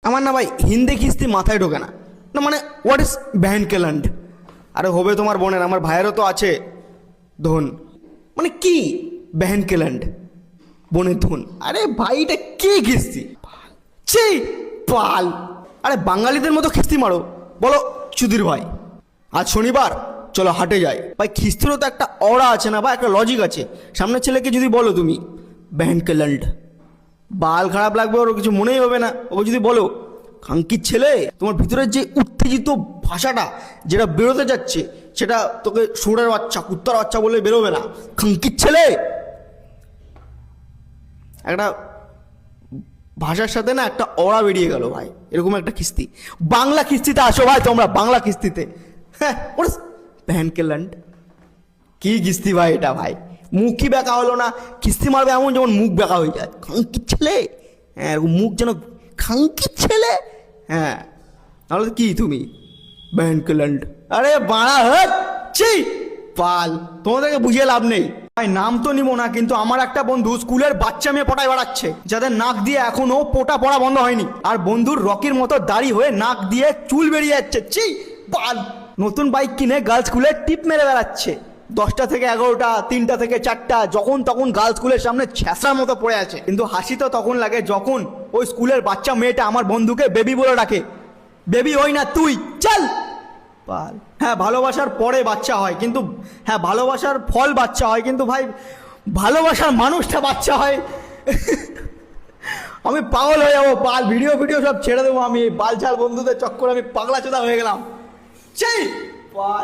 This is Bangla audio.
আমার না ভাই হিন্দি কিস্তি মাথায় ঢোকে না। না মানে হোয়াট ইজ ভ্যানকেল্যান্ড? আরে হবে তোমার বোনের, আমার ভাইয়েরও তো আছে ধন। মানে কি ভ্যানকেল্যান্ড বোনের ধন? আরে ভাই এটা কি কিস্তি? ছি পাল। আরে বাঙালিদের মতো কিস্তি মারো, বলো চুদির ভাই আজ শনিবার চলো হাটে যাই। ভাই খিস্তিরও তো একটা অরা আছে না, বা একটা লজিক আছে। সামনের ছেলেকে যদি বলো তুমি ভ্যানকেল্যান্ড, বাল খারাপ লাগবে, ওর কিছু মনেই হবে না। ওকে যদি বলো খাঙ্কির ছেলে, তোমার ভিতরের যে উত্তেজিত ভাষাটা যেটা বেরোতে যাচ্ছে সেটা তোকে সুরের বাচ্চা কুত্তার বাচ্চা বলে বেরোবে না। খাঙ্কির ছেলে একটা ভাষার সাথে না একটা অরা বেরিয়ে গেল ভাই, এরকম একটা কিস্তি। বাংলা কিস্তিতে আসো ভাই তোমরা, বাংলা কিস্তিতে। হ্যাঁ ওটা ভ্যানকেল্যান্ড কি কিস্তি ভাই এটা? ভাই মুখই বেঁকা হলো না, কিস্তি মারবে এমন যেমন মুখ বেঁকা হয়ে যায়। খাঙ্কির ছেলে, হ্যাঁ এরকম মুখ যেন খাঙ্কির ছেলে। হ্যাঁ তাহলে কি তুমি ভ্যানকেল্যান্ড? আরে বাড়া হচ্ছি পাল, তোমাদেরকে বুঝিয়ে লাভ নেই ভাই। নাম তো নিবো না, কিন্তু আমার একটা বন্ধু স্কুলের বাচ্চা মেয়ে পটায় বেড়াচ্ছে, যাদের নাক দিয়ে এখনো পোটা পড়া বন্ধ হয়নি। আর বন্ধুর রকির মতো দাড়ি হয়ে নাক দিয়ে চুল বেরিয়ে যাচ্ছে। ছি পাল। নতুন বাইক কিনে গার্লস স্কুলে টিপ মেরে বেড়াচ্ছে, 10টা থেকে 11টা, 3টা থেকে 4টা, যখন তখন গার্লস স্কুলের সামনে ছ্যাঁচড়ার মতো পড়ে আছে। কিন্তু হাসি তো তখন লাগে যখন ওই স্কুলের বাচ্চা মেয়েটা আমার বন্ধুকে বেবি বলে ডাকে। বেবি হই না তুই, চল পাল। হ্যাঁ ভালোবাসার পরে বাচ্চা হয়, কিন্তু হ্যাঁ ভালোবাসার ফল বাচ্চা হয়, কিন্তু ভাই ভালোবাসার মানুষটা বাচ্চা হয়। আমি পাগল হয়ে যাবো পাল, ভিডিও সব ছেড়ে দেবো আমি। বাল ছাল বন্ধুদের চক্করে আমি পাগলা চোদা হয়ে গেলাম। সেই পাল।